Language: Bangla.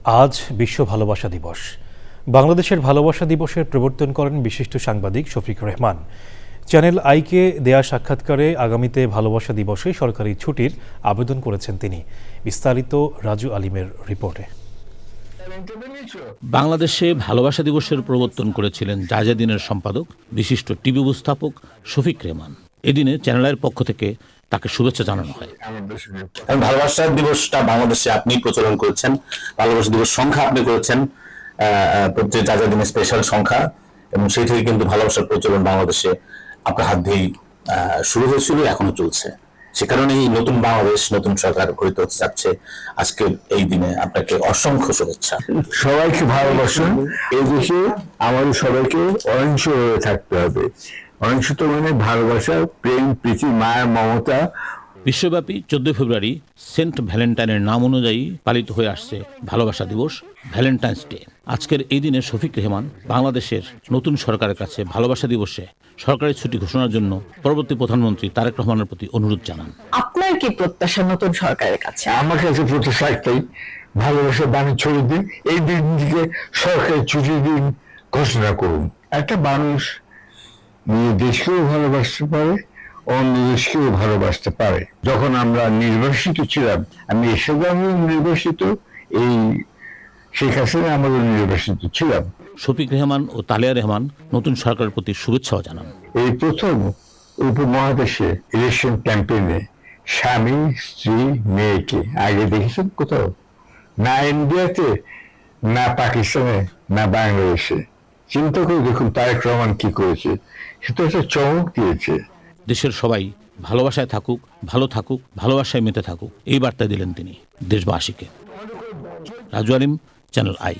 আজ বিশ্ব ভালোবাসা দিবস। বাংলাদেশের ভালোবাসা দিবসের প্রবর্তন করেন বিশিষ্ট সাংবাদিক শফিক রেহমান। চ্যানেল আইকে দেয়া সাক্ষাৎকারে আগামীতে ভালোবাসা দিবসে সরকারি ছুটির আবেদন করেছেন তিনি। বিস্তারিত রাজু আলিমের রিপোর্টে। বাংলাদেশে ভালোবাসা দিবসের প্রবর্তন করেছিলেন জাজেদিনের সম্পাদক বিশিষ্ট টিভি উপস্থাপক শফিক রেহমান। এদিনে চ্যানেলের পক্ষ থেকে তাকে শুভেচ্ছা জানানো হয়। ভালোবাসা দিবসটা বাংলাদেশে আপনি প্রচলন করেছেন, ভালোবাসা দিবস সংখ্যা আপনি করেছেন প্রত্যেক জাজেদিনের স্পেশাল সংখ্যা, এবং সেই থেকে কিন্তু ভালোবাসার প্রচলন বাংলাদেশে আপনার হাত দিয়েই শুরু হয়েছিল, এখনো চলছে। সে কারণেই নতুন বাংলাদেশ, নতুন সরকার গঠিত হতে যাচ্ছে। আজকে এই দিনে আপনাকে অসংখ্য শুভেচ্ছা। সবাইকে ভালোবাসুন। এই দেশে আমাদের সবাইকে অহিংস হয়ে থাকতে হবে। অহিংসত মানে ভালোবাসা, প্রেম, প্রীতি, মায়া, মমতা। বিশ্বব্যাপী 14 ফেব্রুয়ারি সেন্ট ভ্যালেন্টাইনের নাম অনুযায়ী পালিত হয়ে আসছে ভালোবাসা দিবস, ভ্যালেন্টাইন্স ডে। আজকের এই দিনে শফিক রেহমান বাংলাদেশের নতুন সরকারের কাছে ভালোবাসা দিবসে সরকারি ছুটি ঘোষণার জন্য পরবর্তী প্রধানমন্ত্রী তারেক রহমানের প্রতি অনুরোধ জানান। আপনার কি প্রত্যাশা নতুন সরকারের কাছে? আমার কাছে প্রত্যাশা একটাই, ভালোবাসা বাণী ছড়িয়ে দিন, এই দিন থেকে সরকারি ছুটির দিন ঘোষণা করুন। একটা মানুষ নিজের দেশকেও ভালোবাসতে পারে, অন্য দেশকেও ভালোবাসতে পারে। যখন আমরা নির্বাসিত ছিলাম, আমি এরশাদও নির্বাসিত, এই শেখ হাসিনা আমাদের নির্বাসিত ছিলাম। শফিক রেহমান ও তালেয়া রহমান নতুন সরকারের প্রতি শুভেচ্ছাও জানান। এই প্রথম উপমহাদেশে ইলেকশন ক্যাম্পেইনে স্বামী, স্ত্রী, মেয়েকে আগে দেখেছেন কোথাও? না ইন্ডিয়াতে, না পাকিস্তানে, না বাংলাদেশে। চিন্তা করে দেখুন তারেক রহমান কি করেছে, সে তো একটা চমক দিয়েছে। দেশের সবাই ভালোবাসায় থাকুক, ভালো থাকুক, ভালোবাসায় মেতে থাকুক, এই বার্তা দিলেন তিনি দেশবাসীকে। রাজু আলিম, চ্যানেল আই।